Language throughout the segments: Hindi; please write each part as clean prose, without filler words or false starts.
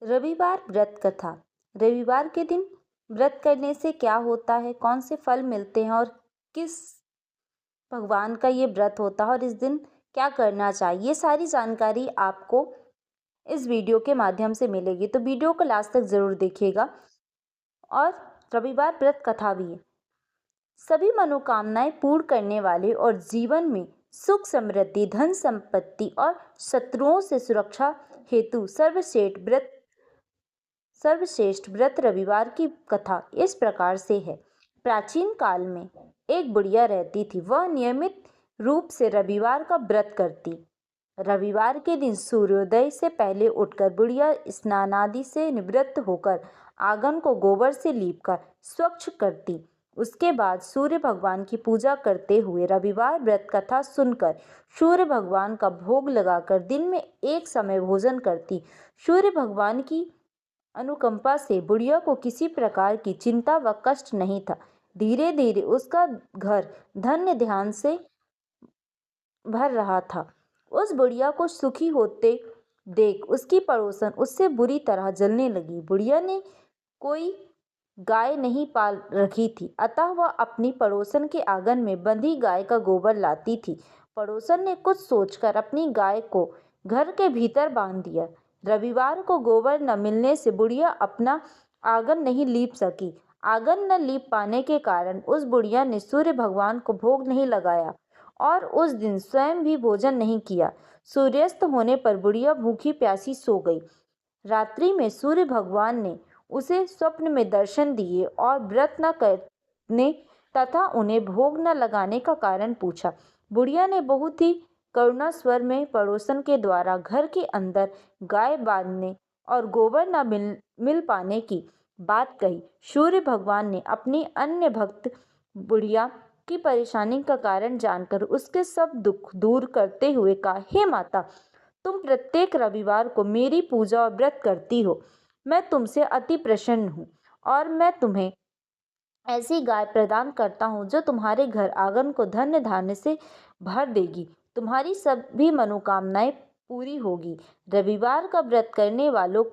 रविवार व्रत कथा। रविवार के दिन व्रत करने से क्या होता है, कौन से फल मिलते हैं और किस भगवान का ये व्रत होता है और इस दिन क्या करना चाहिए, ये सारी जानकारी आपको इस वीडियो के माध्यम से मिलेगी। तो वीडियो को लास्ट तक ज़रूर देखिएगा। और रविवार व्रत कथा भी है। सभी मनोकामनाएं पूर्ण करने वाले और जीवन में सुख समृद्धि, धन संपत्ति और शत्रुओं से सुरक्षा हेतु सर्वश्रेष्ठ व्रत रविवार की कथा इस प्रकार से है। प्राचीन काल में एक बुढ़िया रहती थी। वह नियमित रूप से रविवार का व्रत करती। रविवार के दिन सूर्योदय से पहले उठकर बुढ़िया स्नानादि से निवृत्त होकर आंगन को गोबर से लीपकर स्वच्छ करती। उसके बाद सूर्य भगवान की पूजा करते हुए रविवार व्रत कथा सुनकर सूर्य भगवान का भोग लगाकर दिन में एक समय भोजन करती। सूर्य भगवान की अनुकंपा से बुढ़िया को किसी प्रकार की चिंता व कष्ट नहीं था। धीरे धीरे उसका घर धन्य ध्यान से भर रहा था। उस बुढ़िया को सुखी होते देख उसकी पड़ोसन उससे बुरी तरह जलने लगी। बुढ़िया ने कोई गाय नहीं पाल रखी थी, अतः वह अपनी पड़ोसन के आंगन में बंधी गाय का गोबर लाती थी। पड़ोसन ने कुछ सोचकर अपनी गाय को घर के भीतर बांध दिया। रविवार को गोबर न मिलने से बुढ़िया अपना आंगन नहीं लीप सकी। आंगन न लीप पाने के कारण उस बुढ़िया ने सूर्य भगवान को भोग नहीं लगाया और उस दिन स्वयं भी भोजन नहीं किया। सूर्यास्त होने पर बुढ़िया भूखी प्यासी सो गई। रात्रि में सूर्य भगवान ने उसे स्वप्न में दर्शन दिए और व्रत न करने तथा उन्हें भोग न लगाने का कारण पूछा। बुढ़िया ने बहुत ही करुणा स्वर में पड़ोसन के द्वारा घर के अंदर गाय बांधने और गोबर न मिल पाने की बात कही। सूर्य भगवान ने अपनी अन्य भक्त बुढ़िया की परेशानी का कारण जानकर उसके सब दुख दूर करते हुए कहा, हे माता, तुम प्रत्येक रविवार को मेरी पूजा और व्रत करती हो। मैं तुमसे अति प्रसन्न हूँ और मैं तुम्हें ऐसी गाय प्रदान करता हूँ जो तुम्हारे घर आंगन को धन्य धान्य से भर देगी। तुम्हारी सभी मनोकामनाएं पूरी होगी। रविवार का व्रत करने वालों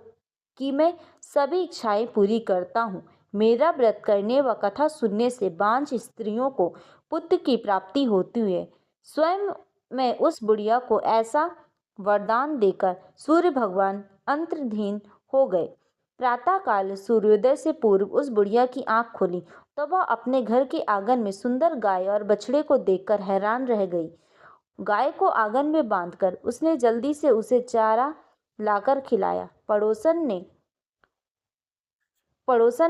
की मैं सभी इच्छाएं पूरी करता हूँ। मेरा व्रत करने व कथा सुनने से बांझ स्त्रियों को पुत्र की प्राप्ति होती है। स्वयं मैं उस बुढ़िया को ऐसा वरदान देकर सूर्य भगवान अंतर्धीन हो गए। प्रातःकाल सूर्योदय से पूर्व उस बुढ़िया की आंख खुली तो वह अपने घर के आंगन में सुंदर गाय और बछड़े को देखकर हैरान रह गई। गाय को आंगन में बांधकर उसने जल्दी से उसे चारा लाकर खिलाया। पड़ोसन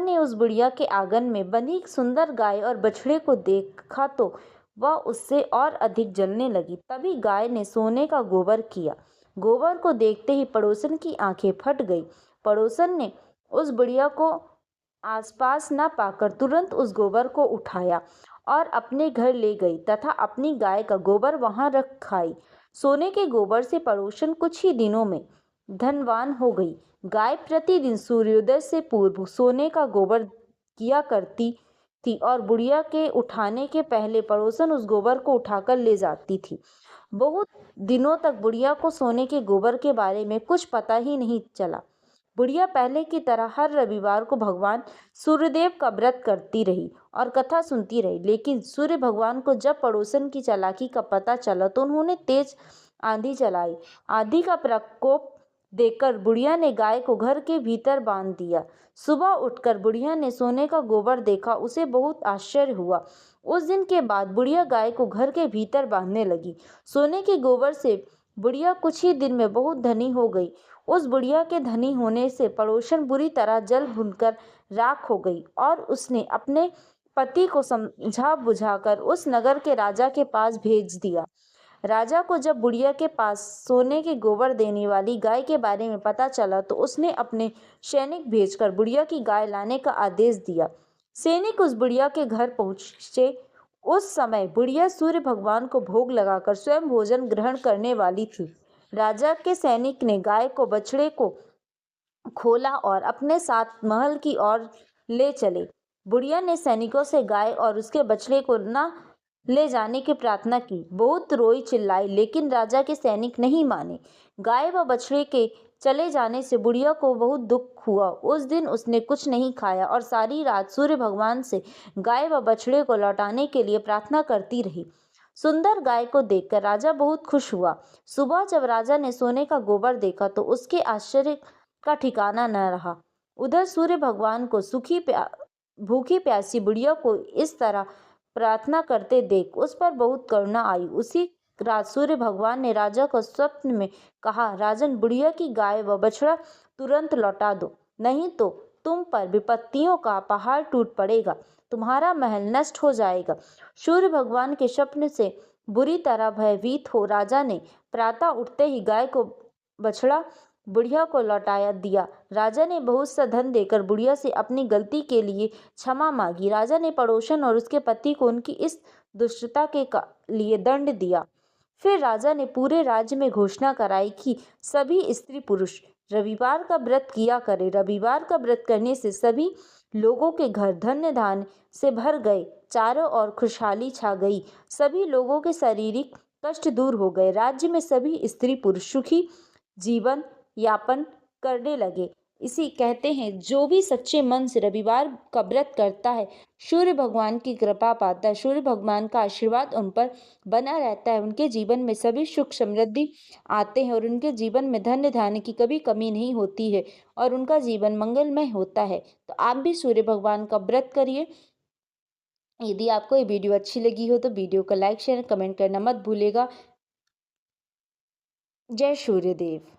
ने उस बुढ़िया के आंगन में बंधी सुंदर गाय और बछड़े को देखा तो वह उससे और अधिक जलने लगी। तभी गाय ने सोने का गोबर किया। गोबर को देखते ही पड़ोसन की आंखें फट गई। पड़ोसन ने उस बुढ़िया को आसपास न पाकर तुरंत उस गोबर को उठाया और अपने घर ले गई तथा अपनी गाय का गोबर वहां रख खाई। सोने के गोबर से पड़ोसन कुछ ही दिनों में धनवान हो गई। गाय प्रतिदिन सूर्योदय से पूर्व सोने का गोबर किया करती थी और बुढ़िया के उठाने के पहले पड़ोसन उस गोबर को उठाकर ले जाती थी। बहुत दिनों तक बुढ़िया को सोने के गोबर के बारे में कुछ पता ही नहीं चला। बुढ़िया पहले की तरह हर रविवार को भगवान सूर्यदेव का व्रत करती रही और कथा सुनती रही। लेकिन सूर्य भगवान को जब पड़ोसन की चालाकी का पता चला तो उन्होंने तेज आंधी चलाई। आंधी का प्रकोप देखकर बुढ़िया ने गाय को घर के भीतर बांध दिया। सुबह उठकर बुढ़िया ने सोने का गोबर देखा। उसे बहुत आश्चर्य हुआ। उस दिन के बाद बुढ़िया गाय को घर के भीतर बांधने लगी। सोने के गोबर से बुढ़िया कुछ ही दिन में बहुत धनी हो गई। उस बुढ़िया के धनी होने से पड़ोसन बुरी तरह जल भुनकर राख हो गई और उसने अपने पति को समझा बुझाकर उस नगर के राजा के पास भेज दिया। राजा को जब बुढ़िया के पास सोने के गोबर देने वाली गाय के बारे में पता चला तो उसने अपने सैनिक भेजकर बुढ़िया की गाय लाने का आदेश दिया। सैनिक उस बुढ़िया के घर पहुंचे। उस समय बुढ़िया सूर्य भगवान को भोग लगाकर स्वयं भोजन ग्रहण करने वाली थी। राजा के सैनिक ने गाय को बछड़े को खोला और अपने साथ महल की ओर ले चले। बुढ़िया ने सैनिकों से गाय और उसके बछड़े को न ले जाने की प्रार्थना की। बहुत रोई चिल्लाई, लेकिन राजा के सैनिक नहीं माने। गाय व बछड़े के चले जाने से बुढ़िया को बहुत दुख हुआ। उस दिन उसने कुछ नहीं खाया और सारी रात सूर्य भगवान से गाय व बछड़े को लौटाने के लिए प्रार्थना करती रही। सुंदर गाय को देखकर राजा बहुत खुश हुआ। सुबह जब राजा ने सोने का गोबर देखा तो उसके आश्चर्य का ठिकाना न रहा। उधर सूर्य भगवान को भूखी प्यासी बुढ़िया को इस तरह प्रार्थना करते देख उस पर बहुत करुणा आई। उसी रात सूर्य भगवान ने राजा को स्वप्न में कहा, राजन, बुढ़िया की गाय व बछड़ा तुरंत लौटा दो, नहीं तो तुम पर विपत्तियों का पहाड़ टूट पड़ेगा, तुम्हारा महल नष्ट हो जाएगा। सूर्य भगवान के स्वप्न से बुरी तरह भयभीत हो राजा ने प्रातः उठते ही गाय को बछड़ा बुढ़िया को लौटाया दिया। राजा ने बहुत सा धन देकर बुढ़िया से अपनी गलती के लिए क्षमा मांगी। राजा ने पड़ोसन और उसके पति को उनकी इस दुष्टता के लिए दंड दिया। फिर राजा ने पूरे राज्य में घोषणा कराई कि सभी स्त्री पुरुष रविवार का व्रत किया करें। रविवार का व्रत करने से सभी लोगों के घर धन्य धान्य से भर गए, चारों ओर खुशहाली छा गई, सभी लोगों के शारीरिक कष्ट दूर हो गए। राज्य में सभी स्त्री पुरुष सुखी जीवन यापन करने लगे। इसी कहते हैं, जो भी सच्चे मन से रविवार का व्रत करता है, सूर्य भगवान की कृपा पाता है, सूर्य भगवान का आशीर्वाद उन पर बना रहता है, उनके जीवन में सभी सुख समृद्धि आते हैं और उनके जीवन में धन्य धान्य की कभी कमी नहीं होती है और उनका जीवन मंगलमय होता है। तो आप भी सूर्य भगवान का व्रत करिए। यदि आपको ये वीडियो अच्छी लगी हो तो वीडियो को लाइक शेयर कमेंट करना मत भूलिएगा। जय सूर्यदेव।